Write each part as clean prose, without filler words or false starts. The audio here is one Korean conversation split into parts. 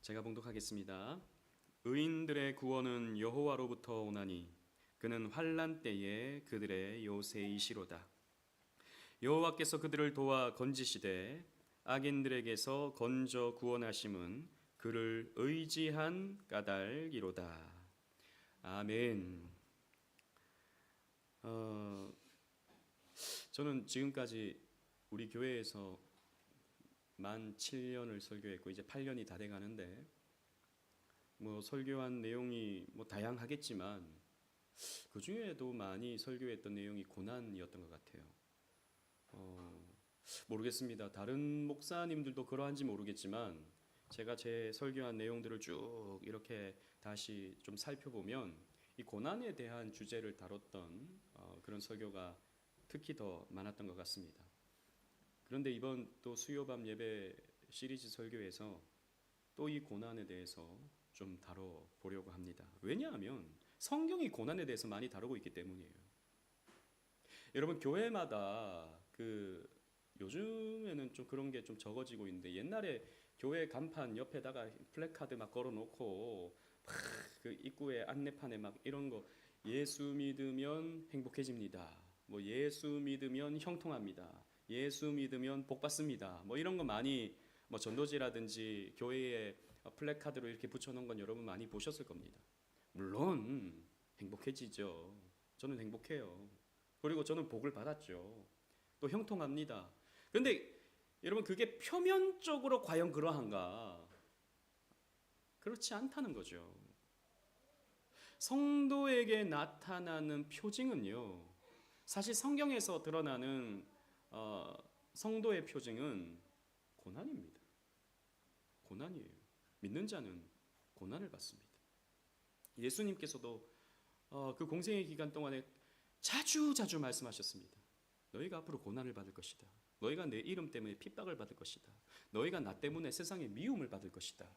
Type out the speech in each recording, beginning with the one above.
제가 봉독하겠습니다. 의인들의 구원은 여호와로부터 오나니 그는 환난 때에 그들의 요새이시로다. 여호와께서 그들을 도와 건지시되 악인들에게서 건져 구원하심은 그를 의지한 까닭이로다. 아멘. 저는 지금까지 우리 교회에서 만 7년을 설교했고 이제 8년이 다 돼가는데 설교한 내용이 다양하겠지만 그 중에도 많이 설교했던 내용이 고난이었던 것 같아요. 모르겠습니다. 다른 목사님들도 그러한지 모르겠지만 제가 제 설교한 내용들을 쭉 이렇게 다시 좀 살펴보면 이 고난에 대한 주제를 다뤘던 그런 설교가 특히 더 많았던 것 같습니다. 그런데 이번 또 수요밤 예배 시리즈 설교에서 또 이 고난에 대해서 좀 다뤄보려고 합니다. 왜냐하면 성경이 고난에 대해서 많이 다루고 있기 때문이에요. 여러분, 교회마다 요즘에는 좀 그런 게 좀 적어지고 있는데 옛날에 교회 간판 옆에다가 플래카드 막 걸어놓고 그 입구에 안내판에 막 이런 거, 예수 믿으면 행복해집니다. 예수 믿으면 형통합니다. 예수 믿으면 복 받습니다. 이런 거 많이 전도지라든지 교회에 플래카드로 이렇게 붙여놓은 건 여러분 많이 보셨을 겁니다. 물론 행복해지죠. 저는 행복해요. 그리고 저는 복을 받았죠. 또 형통합니다. 그런데 여러분, 그게 표면적으로 과연 그러한가? 그렇지 않다는 거죠. 성도에게 나타나는 표징은요, 사실 성경에서 드러나는 성도의 표징은 고난입니다. 고난이에요. 믿는 자는 고난을 받습니다. 예수님께서도 그 공생의 기간 동안에 자주 말씀하셨습니다. 너희가 앞으로 고난을 받을 것이다. 너희가 내 이름 때문에 핍박을 받을 것이다. 너희가 나 때문에 세상에 미움을 받을 것이다.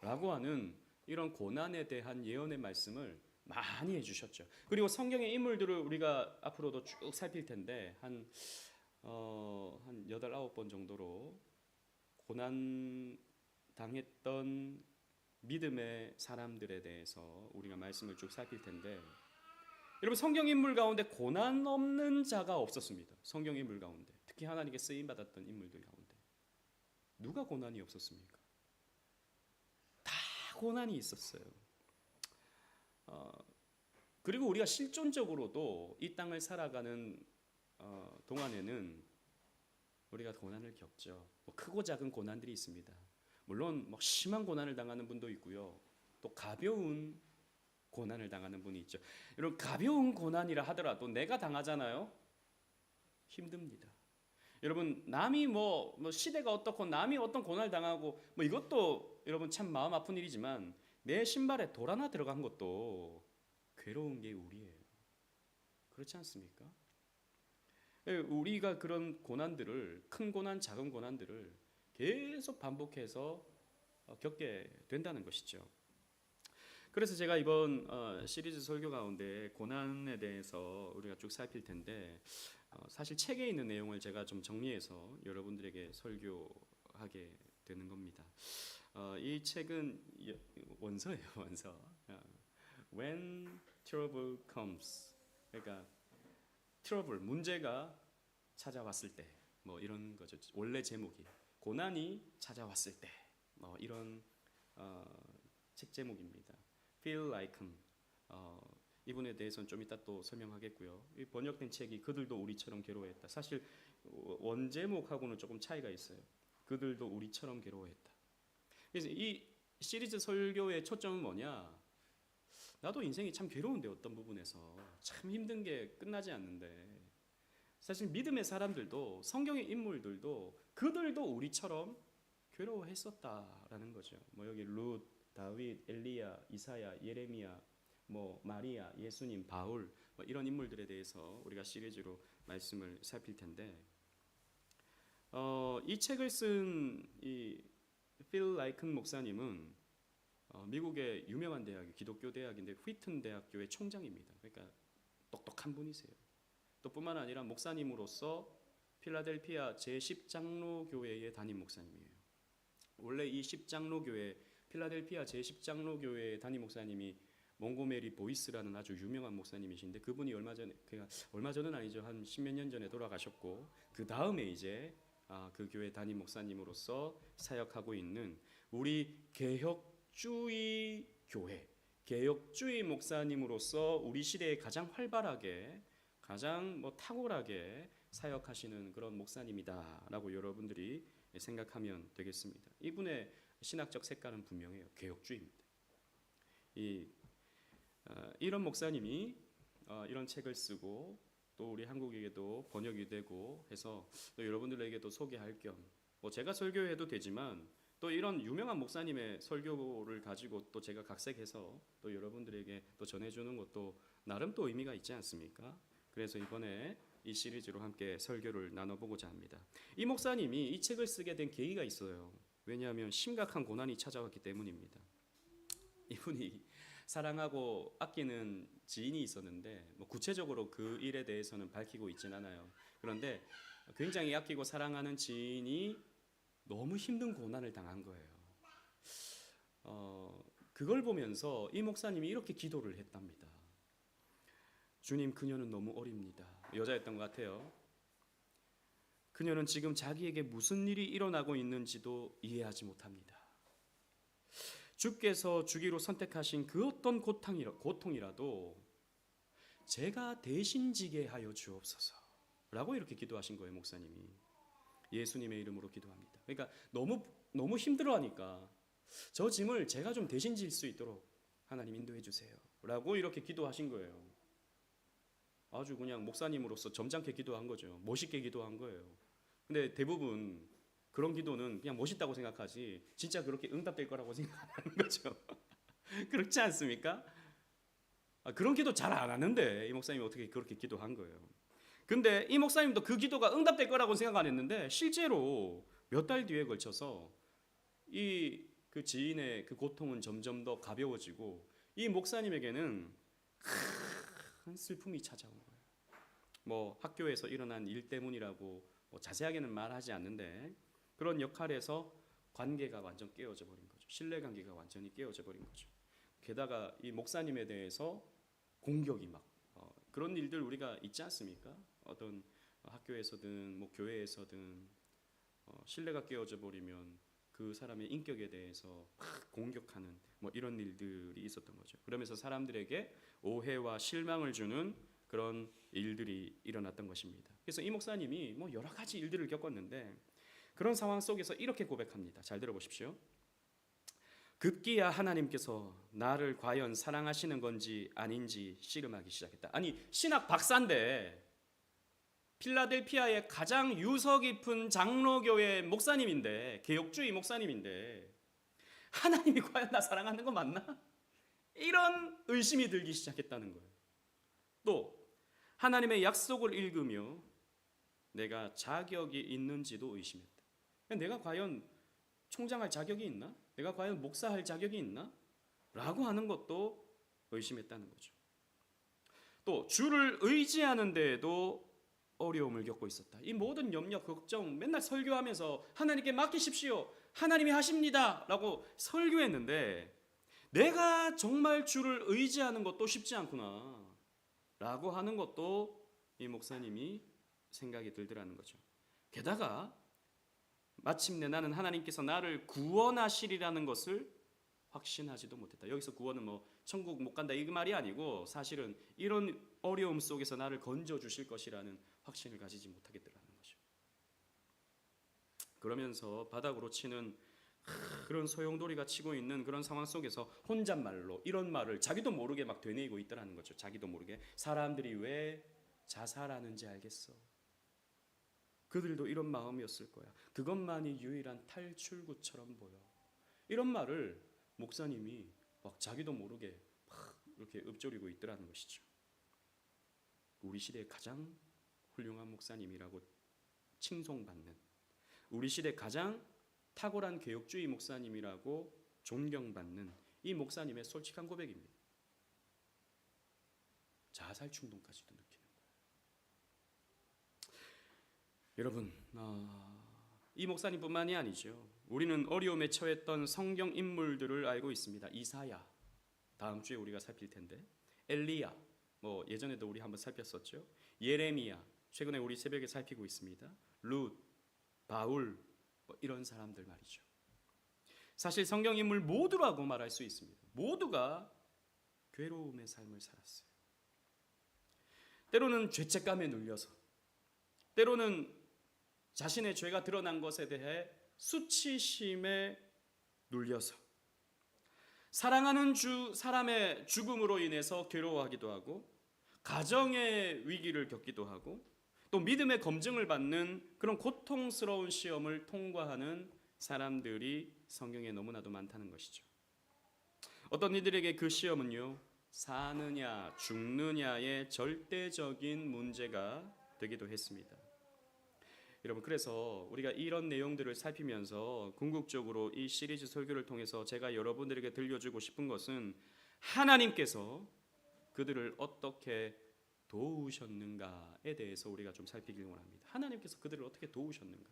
라고 하는 이런 고난에 대한 예언의 말씀을 많이 해주셨죠. 그리고 성경의 인물들을 우리가 앞으로도 쭉 살필 텐데 한 8, 9번 정도로 고난 당했던 믿음의 사람들에 대해서 우리가 말씀을 쭉 살필 텐데, 여러분, 성경 인물 가운데 고난 없는 자가 없었습니다. 성경 인물 가운데, 특히 하나님께 쓰임 받았던 인물들 가운데 누가 고난이 없었습니까? 다 고난이 있었어요. 그리고 우리가 실존적으로도 이 땅을 살아가는 동안에는 우리가 고난을 겪죠. 크고 작은 고난들이 있습니다. 물론 심한 고난을 당하는 분도 있고요. 또 가벼운 고난을 당하는 분이 있죠. 여러분, 가벼운 고난이라 하더라도 내가 당하잖아요. 힘듭니다. 여러분, 남이 시대가 어떻고 남이 어떤 고난을 당하고 이것도 여러분 참 마음 아픈 일이지만 내 신발에 돌 하나 들어간 것도 괴로운 게 우리예요. 그렇지 않습니까? 우리가 그런 고난들을, 큰 고난, 작은 고난들을 계속 반복해서 겪게 된다는 것이죠. 그래서 제가 이번 시리즈 설교 가운데 고난에 대해서 우리가 쭉 살필 텐데, 사실 책에 있는 내용을 제가 좀 정리해서 여러분들에게 설교하게 되는 겁니다. 이 책은 원서예요, 원서. When trouble comes, 그러니까 트러블, 문제가 찾아왔을 때, 이런 거죠. 원래 제목이 고난이 찾아왔을 때, 이런 책 제목입니다. Feel like him. 이분에 대해서는 좀 이따 또 설명하겠고요. 이 번역된 책이 그들도 우리처럼 괴로워했다. 사실 원 제목하고는 조금 차이가 있어요. 그들도 우리처럼 괴로워했다. 그래서 이 시리즈 설교의 초점은 뭐냐? 나도 인생이 참 괴로운데, 어떤 부분에서 참 힘든 게 끝나지 않는데, 사실 믿음의 사람들도, 성경의 인물들도 그들도 우리처럼 괴로워했었다라는 거죠. 여기 룻, 다윗, 엘리야, 이사야, 예레미야, 마리아, 예수님, 바울, 이런 인물들에 대해서 우리가 시리즈로 말씀을 살필 텐데, 이 책을 쓴 이 필 라이큰 목사님은 미국의 유명한 대학, 기독교 대학인데 휘튼 대학교의 총장입니다. 그러니까 똑똑한 분이세요. 또 뿐만 아니라 목사님으로서 필라델피아 제10장로 교회의 담임 목사님이에요. 원래 이 10장로 교회 필라델피아 제10장로교회 담임 목사님이 몽고메리 보이스라는 아주 유명한 목사님이신데, 그분이 얼마 전은 아니죠, 한 십몇 년 전에 돌아가셨고, 그 다음에 이제 그 교회 담임 목사님으로서 사역하고 있는 우리 개혁주의 교회, 개혁주의 목사님으로서 우리 시대에 가장 활발하게, 가장 탁월하게 사역하시는 그런 목사님이다라고 여러분들이 생각하면 되겠습니다. 이분의 신학적 색깔은 분명해요. 개혁주의입니다. 이런 목사님이 이런 책을 쓰고 또 우리 한국에게도 번역이 되고 해서 또 여러분들에게도 소개할 겸, 제가 설교해도 되지만 또 이런 유명한 목사님의 설교를 가지고 또 제가 각색해서 또 여러분들에게 또 전해주는 것도 나름 또 의미가 있지 않습니까? 그래서 이번에 이 시리즈로 함께 설교를 나눠보고자 합니다. 이 목사님이 이 책을 쓰게 된 계기가 있어요. 왜냐하면 심각한 고난이 찾아왔기 때문입니다. 이분이 사랑하고 아끼는 지인이 있었는데 구체적으로 그 일에 대해서는 밝히고 있진 않아요. 그런데 굉장히 아끼고 사랑하는 지인이 너무 힘든 고난을 당한 거예요. 그걸 보면서 이 목사님이 이렇게 기도를 했답니다. 주님, 그녀는 너무 어립니다. 여자였던 것 같아요. 그녀는 지금 자기에게 무슨 일이 일어나고 있는지도 이해하지 못합니다. 주께서 주기로 선택하신 그 어떤 고통이라도 제가 대신 지게 하여 주옵소서 라고 이렇게 기도하신 거예요. 목사님이 예수님의 이름으로 기도합니다. 그러니까 너무 힘들어하니까 저 짐을 제가 좀 대신 질 수 있도록 하나님 인도해 주세요 라고 이렇게 기도하신 거예요. 아주 그냥 목사님으로서 점잖게 기도한 거죠. 멋있게 기도한 거예요. 근데 대부분 그런 기도는 그냥 멋있다고 생각하지 진짜 그렇게 응답될 거라고 생각하는 거죠. 그렇지 않습니까? 그런 기도 잘 안 하는데 이 목사님이 어떻게 그렇게 기도한 거예요. 근데 이 목사님도 그 기도가 응답될 거라고 생각 안 했는데 실제로 몇 달 뒤에 걸쳐서 그 지인의 그 고통은 점점 더 가벼워지고 이 목사님에게는 큰 슬픔이 찾아온 거예요. 학교에서 일어난 일 때문이라고 자세하게는 말하지 않는데 그런 역할에서 관계가 완전 깨어져 버린 거죠. 신뢰관계가 완전히 깨어져 버린 거죠. 게다가 이 목사님에 대해서 공격이 그런 일들 우리가 있지 않습니까? 어떤 학교에서든 교회에서든 신뢰가 깨어져 버리면 그 사람의 인격에 대해서 막 공격하는 이런 일들이 있었던 거죠. 그러면서 사람들에게 오해와 실망을 주는 그런 일들이 일어났던 것입니다. 그래서 이 목사님이 여러 가지 일들을 겪었는데 그런 상황 속에서 이렇게 고백합니다. 잘 들어보십시오. 급기야 하나님께서 나를 과연 사랑하시는 건지 아닌지 씨름하기 시작했다. 아니, 신학 박사인데 필라델피아의 가장 유서 깊은 장로교회 목사님인데, 개혁주의 목사님인데 하나님이 과연 나 사랑하는 거 맞나? 이런 의심이 들기 시작했다는 거예요. 또 하나님의 약속을 읽으며 내가 자격이 있는지도 의심했다. 내가 과연 총장할 자격이 있나? 내가 과연 목사할 자격이 있나? 라고 하는 것도 의심했다는 거죠. 또 주를 의지하는 데에도 어려움을 겪고 있었다. 이 모든 염려, 걱정 맨날 설교하면서 하나님께 맡기십시오. 하나님이 하십니다. 라고 설교했는데 내가 정말 주를 의지하는 것도 쉽지 않구나. 라고 하는 것도 이 목사님이 생각이 들더라는 거죠. 게다가 마침내 나는 하나님께서 나를 구원하시리라는 것을 확신하지도 못했다. 여기서 구원은 천국 못 간다 이 말이 아니고 사실은 이런 어려움 속에서 나를 건져 주실 것이라는 확신을 가지지 못하겠더라는 거죠. 그러면서 바닥으로 치는 그런 소용돌이가 치고 있는 그런 상황 속에서 혼잣말로 이런 말을 자기도 모르게 되뇌이고 있더라는 거죠. 자기도 모르게 사람들이 왜 자살하는지 알겠어. 그들도 이런 마음이었을 거야. 그것만이 유일한 탈출구처럼 보여. 이런 말을 목사님이 자기도 모르게 이렇게 읊조리고 있더라는 것이죠. 우리 시대의 가장 훌륭한 목사님이라고 칭송받는, 우리 시대 가장 탁월한 개혁주의 목사님이라고 존경받는 이 목사님의 솔직한 고백입니다. 자살 충동까지도 느끼는 거예요. 여러분, 이 목사님뿐만이 아니죠. 우리는 어려움에 처했던 성경 인물들을 알고 있습니다. 이사야, 다음 주에 우리가 살필 텐데, 엘리야, 뭐 예전에도 우리 한번 살폈었죠. 예레미야, 최근에 우리 새벽에 살피고 있습니다. 룻, 바울, 뭐 이런 사람들 말이죠. 사실 성경 인물 모두라고 말할 수 있습니다. 모두가 괴로움의 삶을 살았어요. 때로는 죄책감에 눌려서, 때로는 자신의 죄가 드러난 것에 대해 수치심에 눌려서, 사랑하는 사람의 죽음으로 인해서 괴로워하기도 하고, 가정의 위기를 겪기도 하고, 또 믿음의 검증을 받는 그런 고통스러운 시험을 통과하는 사람들이 성경에 너무나도 많다는 것이죠. 어떤 이들에게 그 시험은요, 사느냐 죽느냐의 절대적인 문제가 되기도 했습니다. 여러분, 그래서 우리가 이런 내용들을 살피면서 궁극적으로 이 시리즈 설교를 통해서 제가 여러분들에게 들려주고 싶은 것은 하나님께서 그들을 어떻게 도우셨는가에 대해서 우리가 좀 살피길 원합니다. 하나님께서 그들을 어떻게 도우셨는가,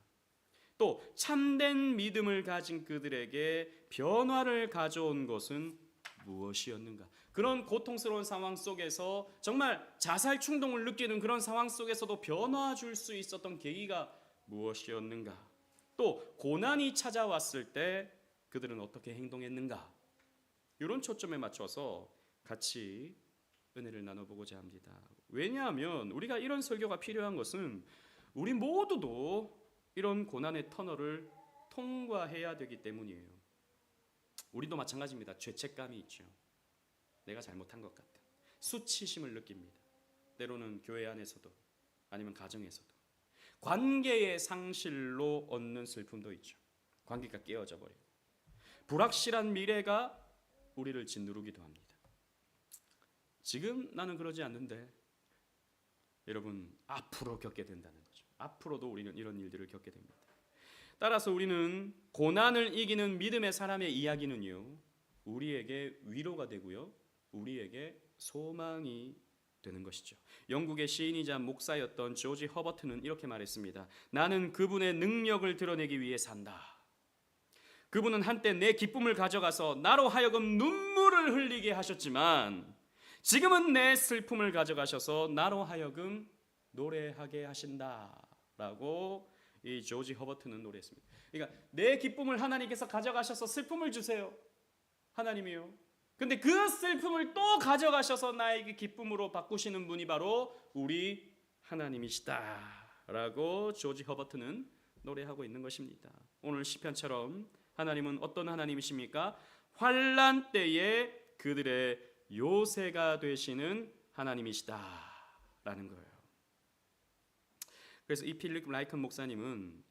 또 참된 믿음을 가진 그들에게 변화를 가져온 것은 무엇이었는가. 그런 고통스러운 상황 속에서 정말 자살 충동을 느끼는 그런 상황 속에서도 변화 줄 수 있었던 계기가 무엇이었는가. 또 고난이 찾아왔을 때 그들은 어떻게 행동했는가. 이런 초점에 맞춰서 같이 은혜를 나눠보고자 합니다. 왜냐하면 우리가 이런 설교가 필요한 것은 우리 모두도 이런 고난의 터널을 통과해야 되기 때문이에요. 우리도 마찬가지입니다. 죄책감이 있죠. 내가 잘못한 것 같은 수치심을 느낍니다. 때로는 교회 안에서도 아니면 가정에서도 관계의 상실로 얻는 슬픔도 있죠. 관계가 깨어져 버리고 불확실한 미래가 우리를 짓누르기도 합니다. 지금 나는 그러지 않는데 여러분, 앞으로 겪게 된다는 거죠. 앞으로도 우리는 이런 일들을 겪게 됩니다. 따라서 우리는 고난을 이기는 믿음의 사람의 이야기는요, 우리에게 위로가 되고요, 우리에게 소망이 되는 것이죠. 영국의 시인이자 목사였던 조지 허버트는 이렇게 말했습니다. 나는 그분의 능력을 드러내기 위해 산다. 그분은 한때 내 기쁨을 가져가서 나로 하여금 눈물을 흘리게 하셨지만 지금은 내 슬픔을 가져가셔서 나로 하여금 노래하게 하신다라고 이 조지 허버트는 노래했습니다. 그러니까 내 기쁨을 하나님께서 가져가셔서 슬픔을 주세요. 하나님이요. 근데 그 슬픔을 또 가져가셔서 나에게 기쁨으로 바꾸시는 분이 바로 우리 하나님이시다라고 조지 허버트는 노래하고 있는 것입니다. 오늘 시편처럼 하나님은 어떤 하나님이십니까? 환난 때에 그들의 요새가 되시는 하나님이시다라는 거예요. 그래서 이 필립 라이컨 목사님은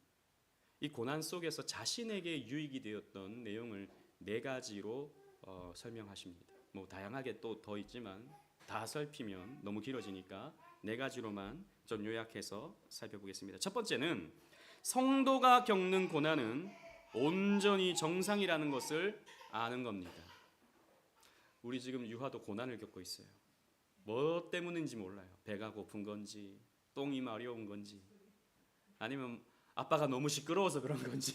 이 고난 속에서 자신에게 유익이 되었던 내용을 4가지로 설명하십니다. 뭐 다양하게 또 더 있지만 다 살피면 너무 길어지니까 4가지로만 좀 요약해서 살펴보겠습니다. 첫 번째는 성도가 겪는 고난은 온전히 정상이라는 것을 아는 겁니다. 우리 지금 유아도 고난을 겪고 있어요. 뭐 때문인지 몰라요. 배가 고픈 건지, 똥이 마려운 건지, 아니면 아빠가 너무 시끄러워서 그런 건지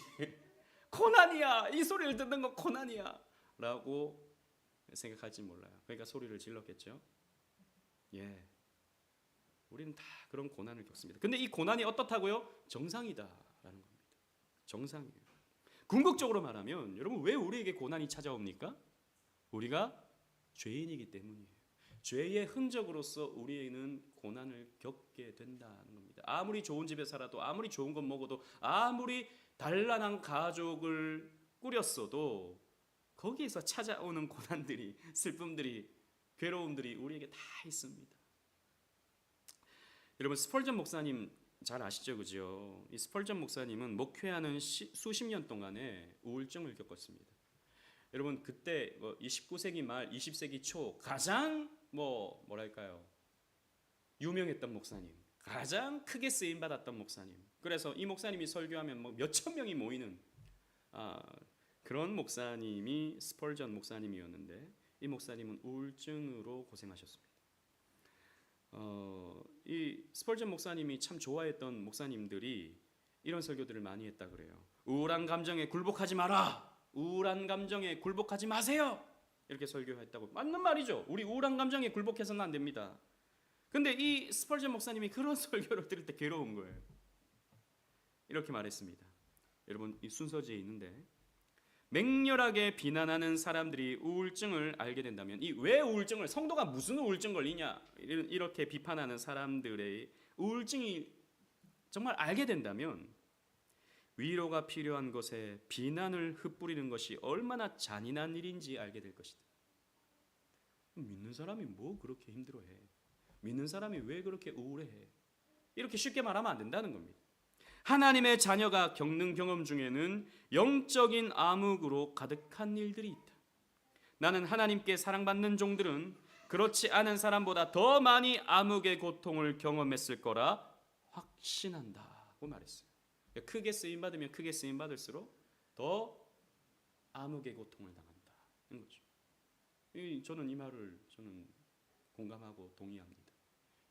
고난이야, 이 소리를 듣는 건 고난이야 라고 생각할지 몰라요. 그러니까 소리를 질렀겠죠. 예, 우리는 다 그런 고난을 겪습니다. 근데 이 고난이 어떻다고요? 정상이다라는 겁니다. 정상이에요. 궁극적으로 말하면 여러분, 왜 우리에게 고난이 찾아옵니까? 우리가 죄인이기 때문이에요. 죄의 흔적으로서 우리는 고난을 겪게 된다는 겁니다. 아무리 좋은 집에 살아도, 아무리 좋은 것 먹어도, 아무리 단란한 가족을 꾸렸어도 거기에서 찾아오는 고난들이, 슬픔들이, 괴로움들이 우리에게 다 있습니다. 여러분, 스펄전 목사님 잘 아시죠? 그죠? 이 스펄전 목사님은 목회하는 수십 년 동안에 우울증을 겪었습니다. 여러분, 그때 19세기 말 20세기 초 가장 뭐랄까요, 유명했던 목사님, 가장 크게 쓰임 받았던 목사님. 그래서 이 목사님이 설교하면 몇천 명이 모이는 그런 목사님이 스펄전 목사님이었는데, 이 목사님은 우울증으로 고생하셨습니다. 이 스펄전 목사님이 참 좋아했던 목사님들이 이런 설교들을 많이 했다 그래요. 우울한 감정에 굴복하지 마라. 우울한 감정에 굴복하지 마세요. 이렇게 설교했다고. 맞는 말이죠. 우리 우울한 감정에 굴복해서는 안 됩니다. 근데 이 스펄전 목사님이 그런 설교를 들을 때 괴로운 거예요. 이렇게 말했습니다. 여러분, 이 순서지에 있는데, 맹렬하게 비난하는 사람들이 우울증을 알게 된다면, 이 왜 우울증을, 성도가 무슨 우울증 걸리냐 이렇게 비판하는 사람들의 우울증이 정말 알게 된다면, 위로가 필요한 것에 비난을 흩뿌리는 것이 얼마나 잔인한 일인지 알게 될 것이다. 믿는 사람이 뭐 그렇게 힘들어해? 믿는 사람이 왜 그렇게 우울해해? 이렇게 쉽게 말하면 안 된다는 겁니다. 하나님의 자녀가 겪는 경험 중에는 영적인 암흑으로 가득한 일들이 있다. 나는 하나님께 사랑받는 종들은 그렇지 않은 사람보다 더 많이 암흑의 고통을 경험했을 거라 확신한다고 말했어요. 크게 쓰임 받으면 크게 쓰임 받을수록 더 암흑의 고통을 당한다는 거죠. 저는 이 말을 공감하고 동의합니다.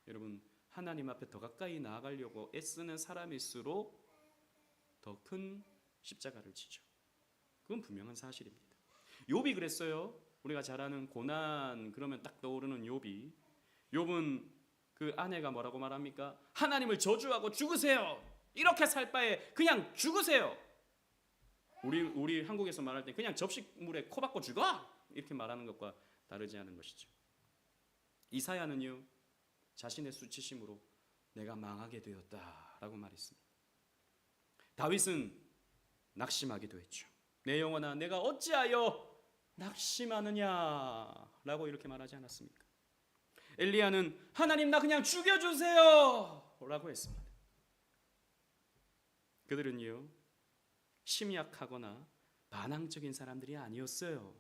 여러분, 하나님 앞에 더 가까이 나아가려고 애쓰는 사람일수록 더 큰 십자가를 지죠. 그건 분명한 사실입니다. 욥이 그랬어요. 우리가 잘 아는 고난 그러면 딱 떠오르는 욥이. 욥은 그 아내가 뭐라고 말합니까? 하나님을 저주하고 죽으세요. 이렇게 살 바에 그냥 죽으세요. 우리 한국에서 말할 때 그냥 접시물에 코 박고 죽어. 이렇게 말하는 것과 다르지 않은 것이죠. 이사야는요, 자신의 수치심으로 내가 망하게 되었다라고 말했습니다. 다윗은 낙심하기도 했죠. 내 영혼아, 내가 어찌하여 낙심하느냐라고 이렇게 말하지 않았습니까? 엘리야는 하나님 나 그냥 죽여주세요 라고 했습니다. 그들은요, 심약하거나 반항적인 사람들이 아니었어요.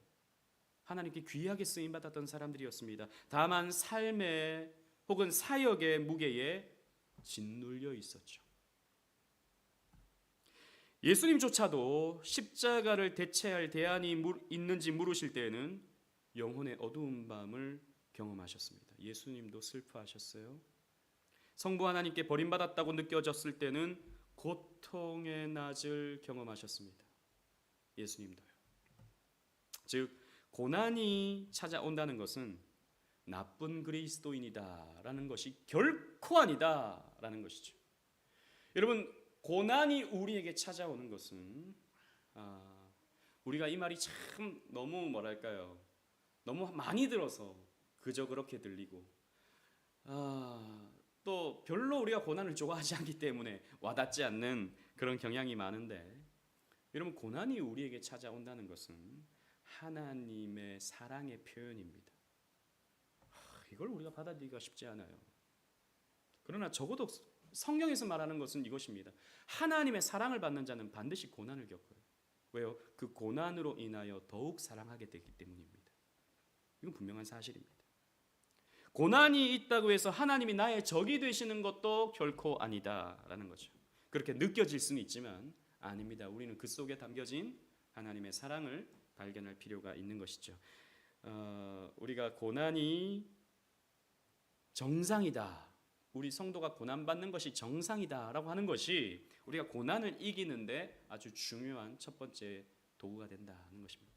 하나님께 귀하게 쓰임받았던 사람들이었습니다. 다만 삶의 혹은 사역의 무게에 짓눌려 있었죠. 예수님조차도 십자가를 대체할 대안이 있는지 물으실 때에는 영혼의 어두운 밤을 경험하셨습니다. 예수님도 슬퍼하셨어요. 성부 하나님께 버림받았다고 느껴졌을 때는 고통의 낮을 경험하셨습니다. 예수님도요. 즉 고난이 찾아온다는 것은 나쁜 그리스도인이다라는 것이 결코 아니다라는 것이죠. 여러분, 고난이 우리에게 찾아오는 것은 우리가 이 말이 참 너무 너무 많이 들어서 그저 그렇게 들리고 또 별로 우리가 고난을 좋아하지 않기 때문에 와닿지 않는 그런 경향이 많은데, 여러분, 고난이 우리에게 찾아온다는 것은 하나님의 사랑의 표현입니다. 이걸 우리가 받아들이기가 쉽지 않아요. 그러나 적어도 성경에서 말하는 것은 이것입니다. 하나님의 사랑을 받는 자는 반드시 고난을 겪어요. 왜요? 그 고난으로 인하여 더욱 사랑하게 되기 때문입니다. 이건 분명한 사실입니다. 고난이 있다고 해서 하나님이 나의 적이 되시는 것도 결코 아니다라는 거죠. 그렇게 느껴질 수는 있지만 아닙니다. 우리는 그 속에 담겨진 하나님의 사랑을 발견할 필요가 있는 것이죠. 우리가 고난이 정상이다, 우리 성도가 고난받는 것이 정상이다라고 하는 것이 우리가 고난을 이기는데 아주 중요한 첫 번째 도구가 된다는 것입니다.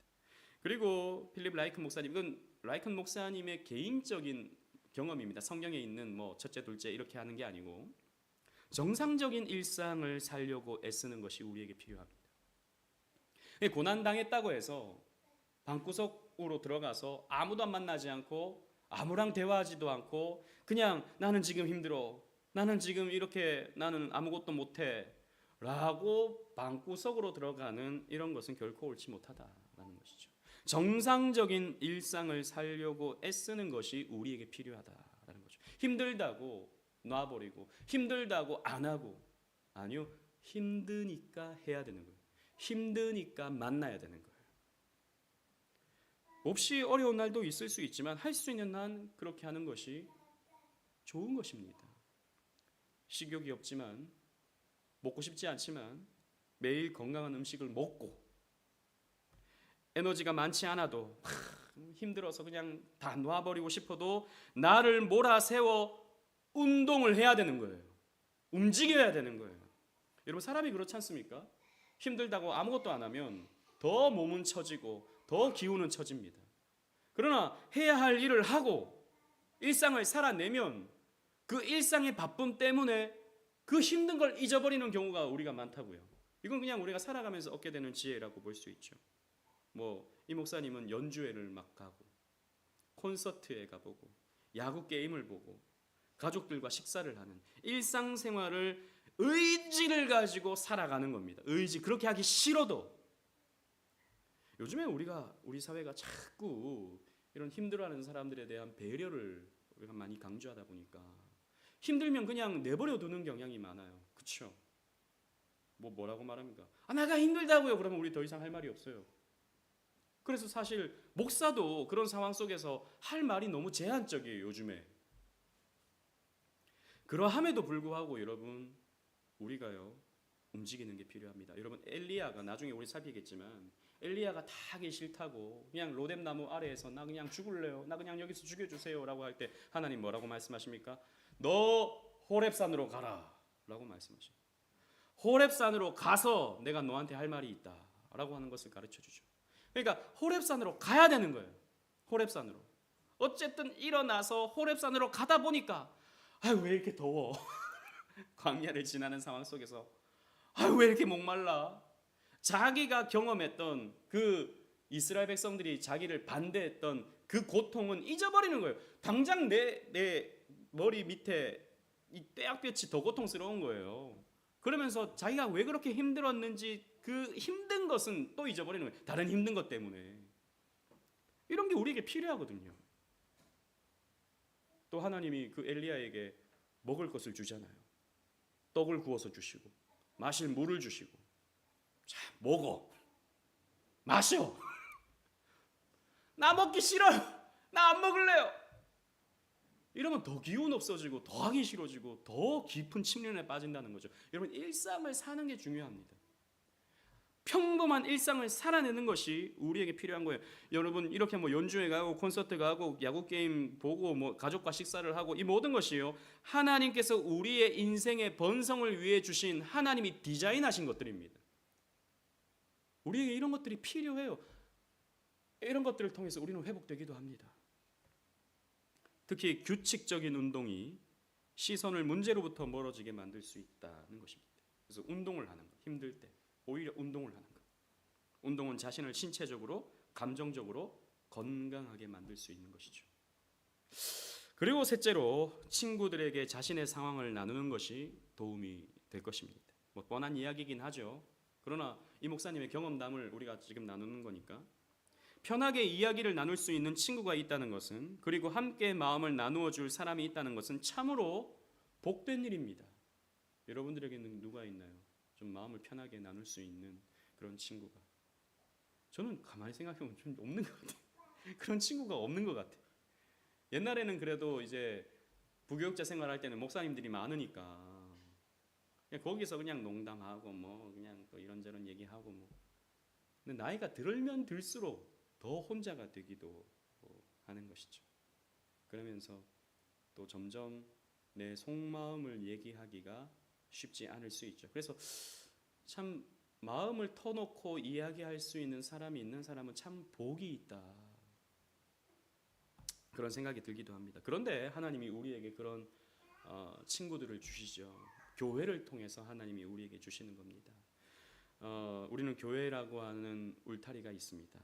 그리고 필립 라이큰 목사님, 이건 라이큰 목사님의 개인적인 경험입니다. 성경에 있는 첫째, 둘째 이렇게 하는 게 아니고 정상적인 일상을 살려고 애쓰는 것이 우리에게 필요합니다. 고난 당했다고 해서 방구석으로 들어가서 아무도 만나지 않고 아무랑 대화하지도 않고 그냥 나는 지금 힘들어, 나는 지금 이렇게, 나는 아무것도 못해 라고 방구석으로 들어가는 이런 것은 결코 옳지 못하다라는 것이죠. 정상적인 일상을 살려고 애쓰는 것이 우리에게 필요하다라는 거죠. 힘들다고 놔버리고 힘들다고 안 하고, 아니요, 힘드니까 해야 되는 거예요. 힘드니까 만나야 되는 거예요. 몹시 어려운 날도 있을 수 있지만 할 수 있는 한 그렇게 하는 것이 좋은 것입니다. 식욕이 없지만, 먹고 싶지 않지만 매일 건강한 음식을 먹고, 에너지가 많지 않아도 힘들어서 그냥 다 놔버리고 싶어도 나를 몰아세워 운동을 해야 되는 거예요. 움직여야 되는 거예요. 여러분 사람이 그렇지 않습니까? 힘들다고 아무것도 안 하면 더 몸은 처지고 더 기운은 처집니다. 그러나 해야 할 일을 하고 일상을 살아내면 그 일상의 바쁨 때문에 그 힘든 걸 잊어버리는 경우가 우리가 많다고요. 이건 그냥 우리가 살아가면서 얻게 되는 지혜라고 볼 수 있죠. 이 목사님은 연주회를 막 가고 콘서트에 가보고 야구 게임을 보고 가족들과 식사를 하는 일상생활을 의지를 가지고 살아가는 겁니다. 의지. 그렇게 하기 싫어도 요즘에 우리 사회가 자꾸 이런 힘들어하는 사람들에 대한 배려를 우리가 많이 강조하다 보니까 힘들면 그냥 내버려 두는 경향이 많아요. 그렇죠? 뭐라고 말합니까? 내가 힘들다고요. 그러면 우리 더 이상 할 말이 없어요. 그래서 사실 목사도 그런 상황 속에서 할 말이 너무 제한적이에요. 요즘에. 그러함에도 불구하고 여러분 우리가요 움직이는 게 필요합니다. 여러분 엘리야가 나중에 우리 살피겠지만 엘리야가 다 하기 싫다고 그냥 로뎀나무 아래에서 나 그냥 죽을래요. 나 그냥 여기서 죽여주세요 라고 할 때 하나님 뭐라고 말씀하십니까? 너 호렙산으로 가라 라고 말씀하십니다. 호렙산으로 가서 내가 너한테 할 말이 있다 라고 하는 것을 가르쳐주죠. 그러니까 호렙산으로 가야 되는 거예요. 호렙산으로. 어쨌든 일어나서 호렙산으로 가다 보니까 왜 이렇게 더워? 광야를 지나는 상황 속에서 왜 이렇게 목말라? 자기가 경험했던 그 이스라엘 백성들이 자기를 반대했던 그 고통은 잊어버리는 거예요. 당장 내 머리 밑에 이 떼약볕이 더 고통스러운 거예요. 그러면서 자기가 왜 그렇게 힘들었는지 그 힘든 것은 또 잊어버리는 거예요. 다른 힘든 것 때문에. 이런 게 우리에게 필요하거든요. 또 하나님이 그 엘리야에게 먹을 것을 주잖아요. 떡을 구워서 주시고 마실 물을 주시고 자 먹어 마셔 나 먹기 싫어요 나 안 먹을래요 이러면 더 기운 없어지고 더 하기 싫어지고 더 깊은 침륜에 빠진다는 거죠. 여러분 일상을 사는 게 중요합니다. 평범한 일상을 살아내는 것이 우리에게 필요한 거예요. 여러분 이렇게 연주회 가고 콘서트 가고 야구 게임 보고 가족과 식사를 하고 이 모든 것이요 하나님께서 우리의 인생의 번성을 위해 주신 하나님이 디자인하신 것들입니다. 우리에게 이런 것들이 필요해요. 이런 것들을 통해서 우리는 회복되기도 합니다. 특히 규칙적인 운동이 시선을 문제로부터 멀어지게 만들 수 있다는 것입니다. 그래서 운동을 하는 것, 힘들 때 오히려 운동을 하는 것. 운동은 자신을 신체적으로, 감정적으로 건강하게 만들 수 있는 것이죠. 그리고 셋째로 친구들에게 자신의 상황을 나누는 것이 도움이 될 것입니다. 뻔한 이야기이긴 하죠. 그러나 이 목사님의 경험담을 우리가 지금 나누는 거니까 편하게 이야기를 나눌 수 있는 친구가 있다는 것은 그리고 함께 마음을 나누어 줄 사람이 있다는 것은 참으로 복된 일입니다. 여러분들에게는 누가 있나요? 좀 마음을 편하게 나눌 수 있는 그런 친구가. 저는 가만히 생각해보면 좀 없는 것 같아요. 그런 친구가 없는 것 같아요. 옛날에는 그래도 이제 부교육자 생활할 때는 목사님들이 많으니까 그냥 거기서 그냥 농담하고 그냥 이런저런 얘기하고 근데 나이가 들면 들수록 더 혼자가 되기도 하는 것이죠. 그러면서 또 점점 내 속마음을 얘기하기가 쉽지 않을 수 있죠. 그래서 참 마음을 터놓고 이야기할 수 있는 사람이 있는 사람은 참 복이 있다. 그런 생각이 들기도 합니다. 그런데 하나님이 우리에게 그런 친구들을 주시죠. 교회를 통해서 하나님이 우리에게 주시는 겁니다. 우리는 교회라고 하는 울타리가 있습니다.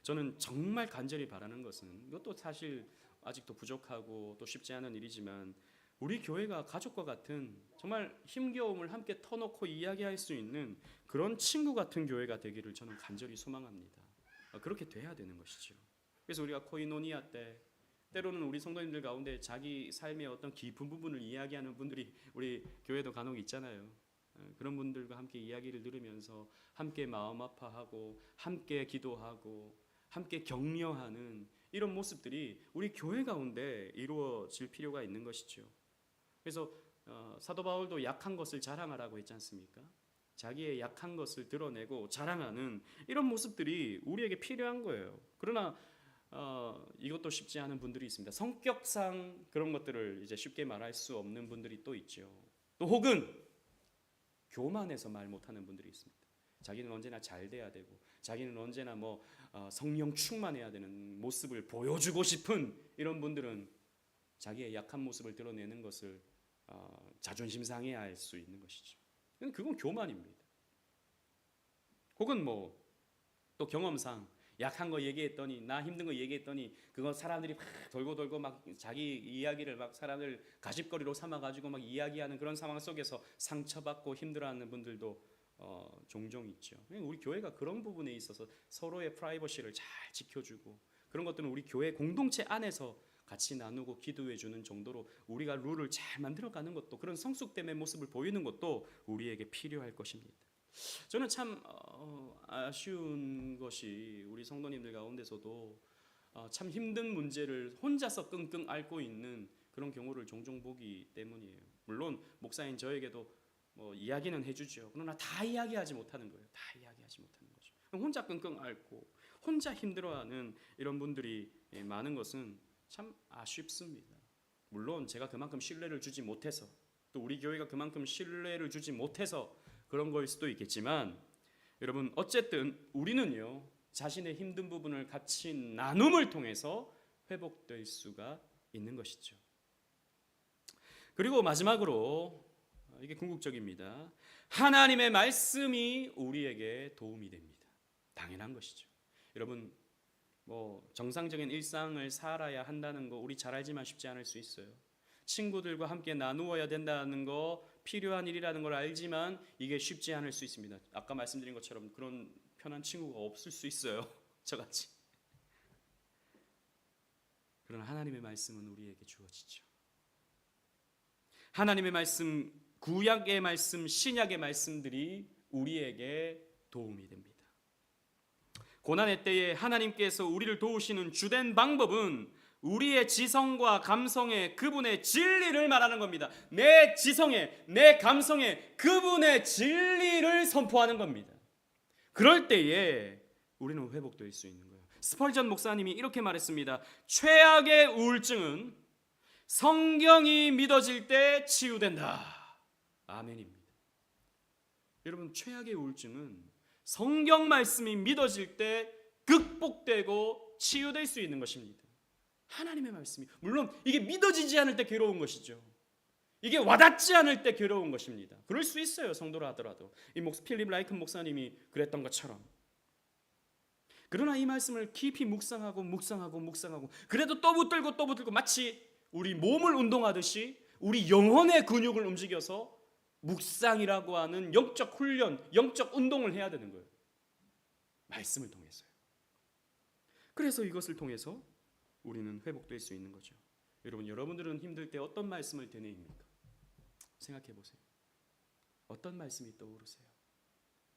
저는 정말 간절히 바라는 것은 이것도 사실 아직도 부족하고 또 쉽지 않은 일이지만 우리 교회가 가족과 같은 정말 힘겨움을 함께 터놓고 이야기할 수 있는 그런 친구 같은 교회가 되기를 저는 간절히 소망합니다. 그렇게 돼야 되는 것이죠. 그래서 우리가 코이노니아 때 때로는 우리 성도님들 가운데 자기 삶의 어떤 깊은 부분을 이야기하는 분들이 우리 교회도 간혹 있잖아요. 그런 분들과 함께 이야기를 들으면서 함께 마음 아파하고 함께 기도하고 함께 격려하는 이런 모습들이 우리 교회 가운데 이루어질 필요가 있는 것이죠. 그래서 사도 바울도 약한 것을 자랑하라고 했지 않습니까? 자기의 약한 것을 드러내고 자랑하는 이런 모습들이 우리에게 필요한 거예요. 그러나 이것도 쉽지 않은 분들이 있습니다. 성격상 그런 것들을 이제 쉽게 말할 수 없는 분들이 또 있죠. 또 혹은 교만해서 말 못하는 분들이 있습니다. 자기는 언제나 잘 돼야 되고, 자기는 언제나 성령 충만해야 되는 모습을 보여주고 싶은 이런 분들은 자기의 약한 모습을 드러내는 것을 자존심 상해할 수 있는 것이죠. 그건 교만입니다. 혹은 또 경험상 약한 거 얘기했더니, 나 힘든 거 얘기했더니 그거 사람들이 막 돌고 막 자기 이야기를 막 사람들 가십거리로 삼아가지고 막 이야기하는 그런 상황 속에서 상처받고 힘들어하는 분들도 종종 있죠. 우리 교회가 그런 부분에 있어서 서로의 프라이버시를 잘 지켜주고, 그런 것들은 우리 교회 공동체 안에서 같이 나누고 기도해 주는 정도로 우리가 룰을 잘 만들어가는 것도, 그런 성숙됨의 모습을 보이는 것도 우리에게 필요할 것입니다. 저는 참 아쉬운 것이 우리 성도님들 가운데서도 참 힘든 문제를 혼자서 끙끙 앓고 있는 그런 경우를 종종 보기 때문이에요. 물론 목사인 저에게도 이야기는 해주죠. 그러나 다 이야기하지 못하는 거예요. 다 이야기하지 못하는 거죠. 혼자 끙끙 앓고 혼자 힘들어하는 이런 분들이 많은 것은 참 아쉽습니다. 물론 제가 그만큼 신뢰를 주지 못해서, 또 우리 교회가 그만큼 신뢰를 주지 못해서 그런 거일 수도 있겠지만, 여러분 어쨌든 우리는요, 자신의 힘든 부분을 같이 나눔을 통해서 회복될 수가 있는 것이죠. 그리고 마지막으로, 이게 궁극적입니다. 하나님의 말씀이 우리에게 도움이 됩니다. 당연한 것이죠. 여러분 정상적인 일상을 살아야 한다는 거 우리 잘 알지만 쉽지 않을 수 있어요. 친구들과 함께 나누어야 된다는 거 필요한 일이라는 걸 알지만 이게 쉽지 않을 수 있습니다. 아까 말씀드린 것처럼 그런 편한 친구가 없을 수 있어요. 저같이. 그러나 하나님의 말씀은 우리에게 주어지죠. 하나님의 말씀, 구약의 말씀, 신약의 말씀들이 우리에게 도움이 됩니다. 고난의 때에 하나님께서 우리를 도우시는 주된 방법은 우리의 지성과 감성에 그분의 진리를 말하는 겁니다. 내 지성에, 내 감성에 그분의 진리를 선포하는 겁니다. 그럴 때에 우리는 회복될 수 있는 거예요. 스펄전 목사님이 이렇게 말했습니다. 최악의 우울증은 성경이 믿어질 때 치유된다. 아멘입니다. 여러분, 최악의 우울증은 성경 말씀이 믿어질 때 극복되고 치유될 수 있는 것입니다. 하나님의 말씀이, 물론 이게 믿어지지 않을 때 괴로운 것이죠. 이게 와닿지 않을 때 괴로운 것입니다. 그럴 수 있어요, 성도라 하더라도. 이 필립 라이큰 목사님이 그랬던 것처럼. 그러나 이 말씀을 깊이 묵상하고 그래도 또 붙들고 마치 우리 몸을 운동하듯이 우리 영혼의 근육을 움직여서 묵상이라고 하는 영적 훈련, 영적 운동을 해야 되는 거예요. 말씀을 통해서요. 그래서 이것을 통해서 우리는 회복될 수 있는 거죠. 여러분들은 힘들 때 어떤 말씀을 되뇌입니까? 생각해 보세요. 어떤 말씀이 떠오르세요?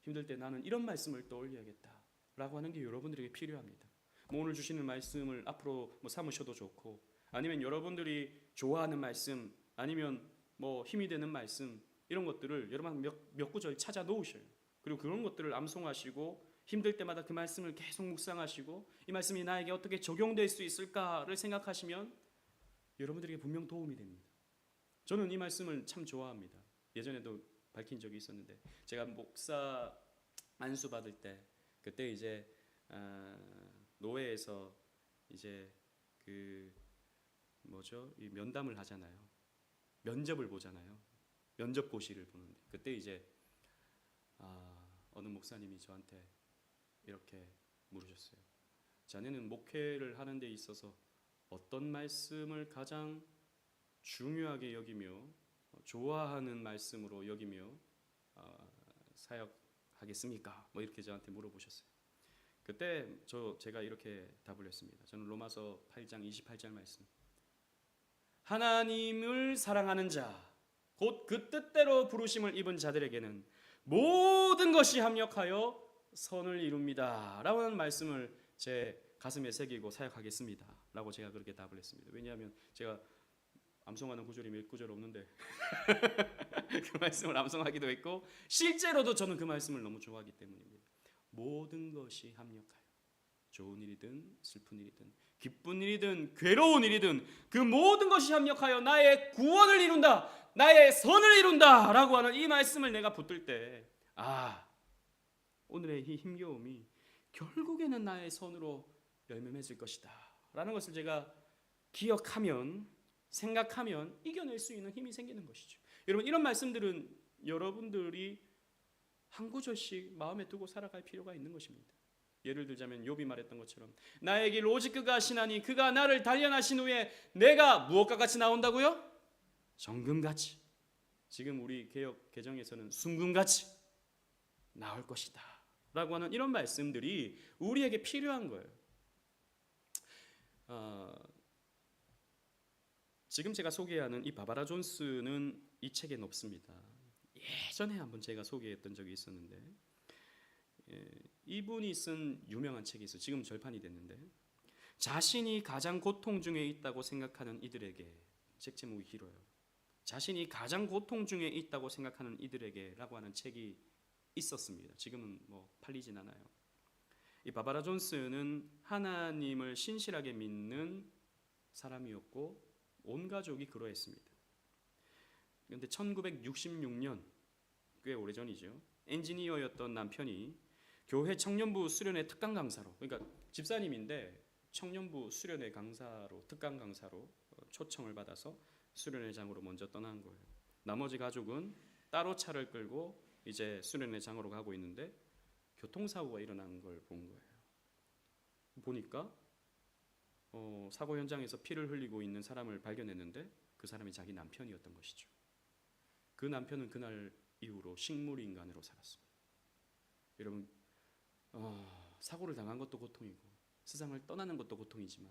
힘들 때 나는 이런 말씀을 떠올려야겠다라고 하는 게 여러분들에게 필요합니다. 오늘 주시는 말씀을 앞으로 삼으셔도 좋고, 아니면 여러분들이 좋아하는 말씀, 아니면 힘이 되는 말씀, 이런 것들을 여러분 몇 구절 찾아 놓으셔요. 그리고 그런 것들을 암송하시고 힘들 때마다 그 말씀을 계속 묵상하시고 이 말씀이 나에게 어떻게 적용될 수 있을까를 생각하시면 여러분들에게 분명 도움이 됩니다. 저는 이 말씀을 참 좋아합니다. 예전에도 밝힌 적이 있었는데, 제가 목사 안수 받을 때, 그때 이제 노회에서 이제 이 면담을 하잖아요. 면접을 보잖아요. 면접고시를 보는데, 그때 이제 어느 목사님이 저한테 이렇게 물으셨어요. 자네는 목회를 하는 데 있어서 어떤 말씀을 가장 중요하게 여기며 좋아하는 말씀으로 여기며 사역하겠습니까? 이렇게 저한테 물어보셨어요. 그때 제가 이렇게 답을 했습니다. 저는 로마서 8장 28절 말씀, 하나님을 사랑하는 자, 곧 그 뜻대로 부르심을 입은 자들에게는 모든 것이 합력하여 선을 이룹니다 라고 하는 말씀을 제 가슴에 새기고 사역하겠습니다 라고 제가 그렇게 답을 했습니다. 왜냐하면 제가 암송하는 구절이 몇 구절 없는데 그 말씀을 암송하기도 했고, 실제로도 저는 그 말씀을 너무 좋아하기 때문입니다. 모든 것이 합력하여, 좋은 일이든 슬픈 일이든 기쁜 일이든 괴로운 일이든 그 모든 것이 협력하여 나의 구원을 이룬다, 나의 선을 이룬다 라고 하는 이 말씀을 내가 붙들 때, 오늘의 이 힘겨움이 결국에는 나의 선으로 열매 맺을 것이다 라는 것을 제가 기억하면, 생각하면 이겨낼 수 있는 힘이 생기는 것이죠. 여러분, 이런 말씀들은 여러분들이 한 구절씩 마음에 두고 살아갈 필요가 있는 것입니다. 예를 들자면 욥이 말했던 것처럼 나의 길 오직 그가 하시나니 그가 나를 단련하신 후에 내가 무엇과 같이 나온다고요? 정금같이. 지금 우리 개역 개정에서는 순금같이 나올 것이다 라고 하는 이런 말씀들이 우리에게 필요한 거예요. 지금 제가 소개하는 이 바바라 존스는 이 책에 없습니다. 예전에 한번 제가 소개했던 적이 있었는데, 이분이 쓴 유명한 책이 있어요. 지금 절판이 됐는데, 자신이 가장 고통 중에 있다고 생각하는 이들에게, 책 제목이 길어요. 자신이 가장 고통 중에 있다고 생각하는 이들에게 라고 하는 책이 있었습니다. 지금은 팔리진 않아요. 이 바바라 존스는 하나님을 신실하게 믿는 사람이었고 온 가족이 그러했습니다. 그런데 1966년, 꽤 오래전이죠. 엔지니어였던 남편이 교회 청년부 수련회 특강 강사로, 그러니까 집사님인데 청년부 수련회 강사로, 특강 강사로 초청을 받아서 수련회장으로 먼저 떠난 거예요. 나머지 가족은 따로 차를 끌고 이제 수련회장으로 가고 있는데 교통사고가 일어난 걸 본 거예요. 보니까 사고 현장에서 피를 흘리고 있는 사람을 발견했는데 그 사람이 자기 남편이었던 것이죠. 그 남편은 그날 이후로 식물인간으로 살았습니다. 여러분, 사고를 당한 것도 고통이고 세상을 떠나는 것도 고통이지만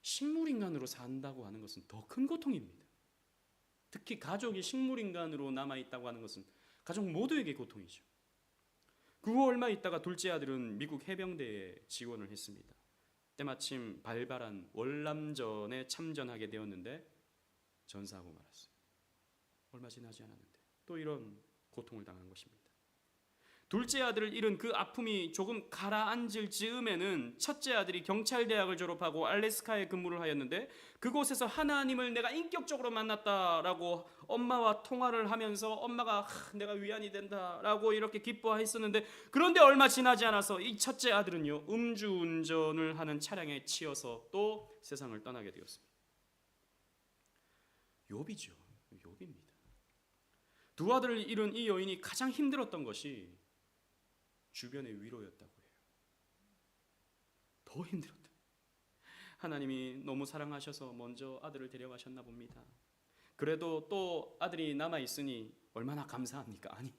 식물인간으로 산다고 하는 것은 더 큰 고통입니다. 특히 가족이 식물인간으로 남아있다고 하는 것은 가족 모두에게 고통이죠. 그 후 얼마 있다가 둘째 아들은 미국 해병대에 지원을 했습니다. 때마침 발발한 월남전에 참전하게 되었는데 전사하고 말았어요. 얼마 지나지 않았는데 또 이런 고통을 당한 것입니다. 둘째 아들을 잃은 그 아픔이 조금 가라앉을 즈음에는 첫째 아들이 경찰대학을 졸업하고 알래스카에 근무를 하였는데 그곳에서 하나님을 내가 인격적으로 만났다라고 엄마와 통화를 하면서 엄마가 내가 위안이 된다라고 이렇게 기뻐했었는데, 그런데 얼마 지나지 않아서 이 첫째 아들은요 음주운전을 하는 차량에 치여서 또 세상을 떠나게 되었습니다. 욥이죠. 욥입니다. 두 아들을 잃은 이 여인이 가장 힘들었던 것이 주변의 위로였다고 해요. 더 힘들었다. 하나님이 너무 사랑하셔서 먼저 아들을 데려가셨나 봅니다. 그래도 또 아들이 남아있으니 얼마나 감사합니까? 아니,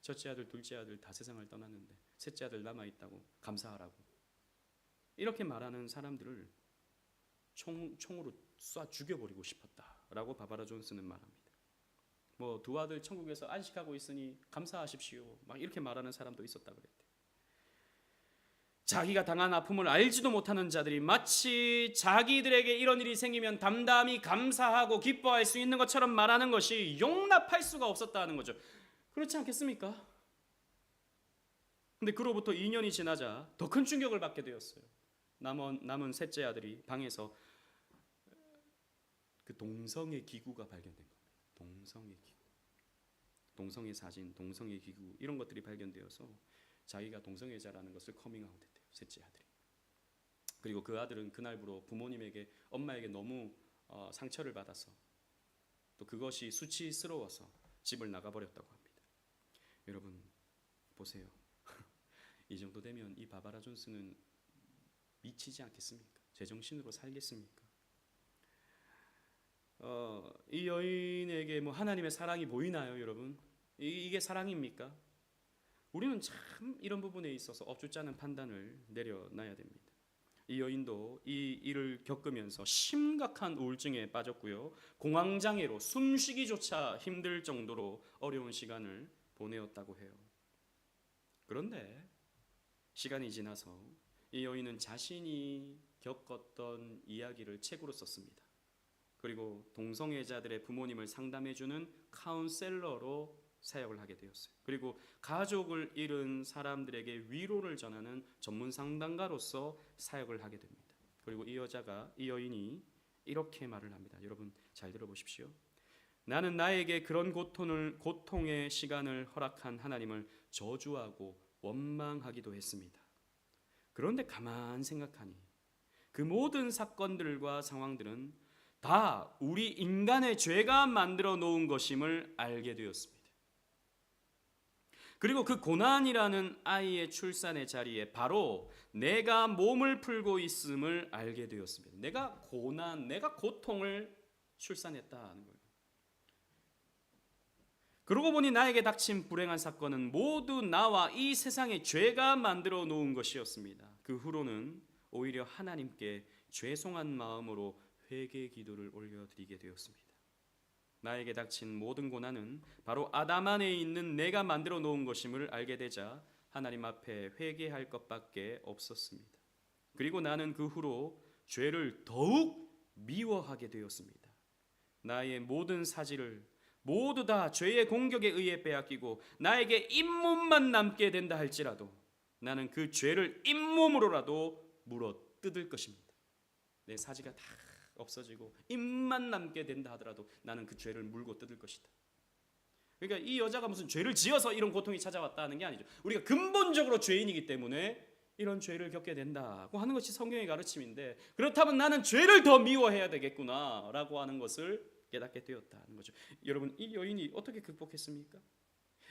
첫째 아들, 둘째 아들 다 세상을 떠났는데 셋째 아들 남아있다고 감사하라고 이렇게 말하는 사람들을 총으로 쏴 죽여버리고 싶었다라고 바바라 존스는 말합니다. 두 아들 천국에서 안식하고 있으니 감사하십시오 막 이렇게 말하는 사람도 있었다 그랬대요. 자기가 당한 아픔을 알지도 못하는 자들이 마치 자기들에게 이런 일이 생기면 담담히 감사하고 기뻐할 수 있는 것처럼 말하는 것이 용납할 수가 없었다는 거죠. 그렇지 않겠습니까? 근데 그로부터 2년이 지나자 더 큰 충격을 받게 되었어요. 남은 셋째 아들이 방에서 그 동성애 기구가 발견된 겁니다. 동성애 기구, 동성애 사진, 동성애 기구 이런 것들이 발견되어서 자기가 동성애자라는 것을 커밍아웃했대요. 셋째 아들이. 그리고 그 아들은 그날부로 부모님에게, 엄마에게 너무 상처를 받아서 또 그것이 수치스러워서 집을 나가버렸다고 합니다. 여러분 보세요. 이 정도 되면 이 바바라 존스는 미치지 않겠습니까? 제정신으로 살겠습니까? 이 여인에게 하나님의 사랑이 보이나요, 여러분? 이게 사랑입니까? 우리는 참 이런 부분에 있어서 엎주지 않은 판단을 내려놔야 됩니다. 이 여인도 이 일을 겪으면서 심각한 우울증에 빠졌고요, 공황장애로 숨쉬기조차 힘들 정도로 어려운 시간을 보내었다고 해요. 그런데 시간이 지나서 이 여인은 자신이 겪었던 이야기를 책으로 썼습니다. 그리고 동성애자들의 부모님을 상담해주는 카운셀러로 사역을 하게 되었어요. 그리고 가족을 잃은 사람들에게 위로를 전하는 전문 상담가로서 사역을 하게 됩니다. 그리고 이 여인이 이렇게 말을 합니다. 여러분 잘 들어보십시오. 나는 나에게 그런 고통의 시간을 허락한 하나님을 저주하고 원망하기도 했습니다. 그런데 가만 생각하니 그 모든 사건들과 상황들은 다 우리 인간의 죄가 만들어 놓은 것임을 알게 되었습니다. 그리고 그 고난이라는 아이의 출산의 자리에 바로 내가 몸을 풀고 있음을 알게 되었습니다. 내가 고통을 출산했다는 거예요. 그러고 보니 나에게 닥친 불행한 사건은 모두 나와 이 세상의 죄가 만들어 놓은 것이었습니다. 그 후로는 오히려 하나님께 죄송한 마음으로 회개 기도를 올려드리게 되었습니다. 나에게 닥친 모든 고난은 바로 아담 안에 있는 내가 만들어 놓은 것임을 알게 되자 하나님 앞에 회개할 것밖에 없었습니다. 그리고 나는 그 후로 죄를 더욱 미워하게 되었습니다. 나의 모든 사지를 모두 다 죄의 공격에 의해 빼앗기고 나에게 잇몸만 남게 된다 할지라도 나는 그 죄를 잇몸으로라도 물어 뜯을 것입니다. 내 사지가 다 없어지고 잇만 남게 된다 하더라도 나는 그 죄를 물고 뜯을 것이다. 그러니까 이 여자가 무슨 죄를 지어서 이런 고통이 찾아왔다는 게 아니죠. 우리가 근본적으로 죄인이기 때문에 이런 죄를 겪게 된다고 하는 것이 성경의 가르침인데, 그렇다면 나는 죄를 더 미워해야 되겠구나라고 하는 것을 깨닫게 되었다는 거죠. 여러분, 이 여인이 어떻게 극복했습니까?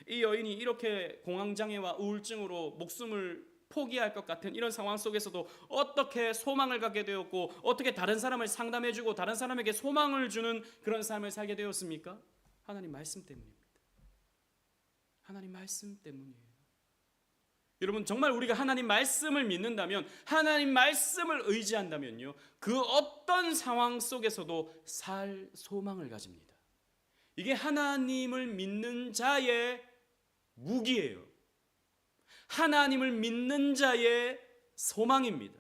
이 여인이 이렇게 공황장애와 우울증으로 목숨을 포기할 것 같은 이런 상황 속에서도 어떻게 소망을 갖게 되었고 어떻게 다른 사람을 상담해주고 다른 사람에게 소망을 주는 그런 삶을 살게 되었습니까? 하나님 말씀 때문입니다. 하나님 말씀 때문이에요. 여러분, 정말 우리가 하나님 말씀을 믿는다면, 하나님 말씀을 의지한다면요, 그 어떤 상황 속에서도 살 소망을 가집니다. 이게 하나님을 믿는 자의 무기예요. 하나님을 믿는 자의 소망입니다.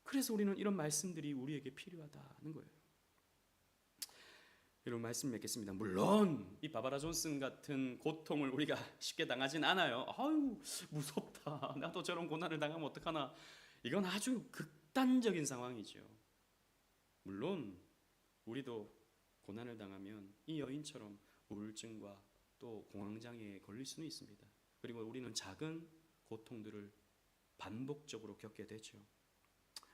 그래서 우리는 이런 말씀들이 우리에게 필요하다는 거예요. 여러분, 말씀 맺겠습니다. 물론 이 바바라 존슨 같은 고통을 우리가 쉽게 당하진 않아요. 아유, 무섭다. 나도 저런 고난을 당하면 어떡하나. 이건 아주 극단적인 상황이죠. 물론 우리도 고난을 당하면 이 여인처럼 우울증과 또 공황장애에 걸릴 수는 있습니다. 그리고 우리는 작은 고통들을 반복적으로 겪게 되죠.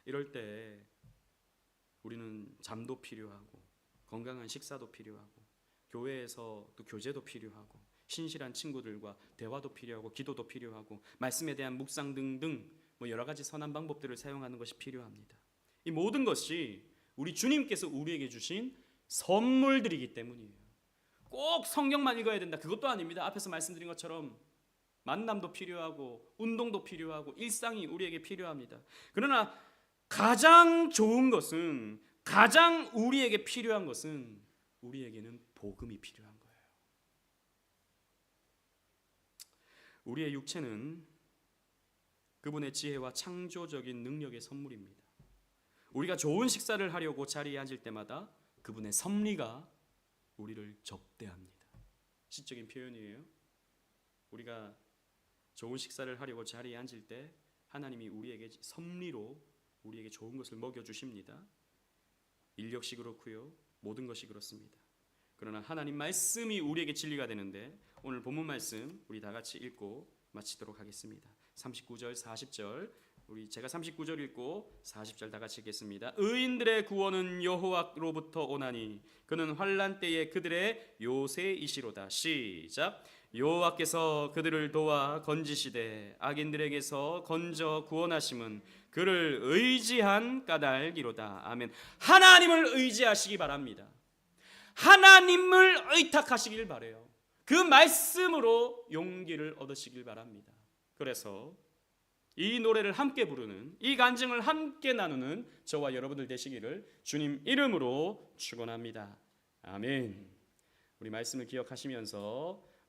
이럴 때 우리는 잠도 필요하고 건강한 식사도 필요하고 교회에서 또 교제도 필요하고 신실한 친구들과 대화도 필요하고 기도도 필요하고 말씀에 대한 묵상 등등 여러 가지 선한 방법들을 사용하는 것이 필요합니다. 이 모든 것이 우리 주님께서 우리에게 주신 선물들이기 때문이에요. 꼭 성경만 읽어야 된다, 그것도 아닙니다. 앞에서 말씀드린 것처럼 만남도 필요하고 운동도 필요하고 일상이 우리에게 필요합니다. 그러나 가장 좋은 것은, 가장 우리에게 필요한 것은 우리에게는 복음이 필요한 거예요. 우리의 육체는 그분의 지혜와 창조적인 능력의 선물입니다. 우리가 좋은 식사를 하려고 자리에 앉을 때마다 그분의 섭리가 우리를 접대합니다. 시적인 표현이에요. 우리가 좋은 식사를 하려고 자리에 앉을 때 하나님이 우리에게 섭리로 우리에게 좋은 것을 먹여주십니다. 일 역시 그렇고요, 모든 것이 그렇습니다. 그러나 하나님 말씀이 우리에게 진리가 되는데, 오늘 본문 말씀 우리 다 같이 읽고 마치도록 하겠습니다. 39절 40절, 제가 39절 읽고 40절 다 같이 읽겠습니다. 의인들의 구원은 여호와로부터 오나니 그는 환난 때에 그들의 요새이시로다. 시작. 여호와께서 그들을 도와 건지시되 악인들에게서 건져 구원하심은 그를 의지한 까닭이로다. 아멘. 하나님을 의지하시기 바랍니다. 하나님을 의탁하시길 바라요. 그 말씀으로 용기를 얻으시길 바랍니다. 그래서 이 노래를 함께 부르는, 이 간증을 함께 나누는 저와 여러분들 되시기를 주님 이름으로 축원합니다. 아멘. 우리 말씀을 기억하시면서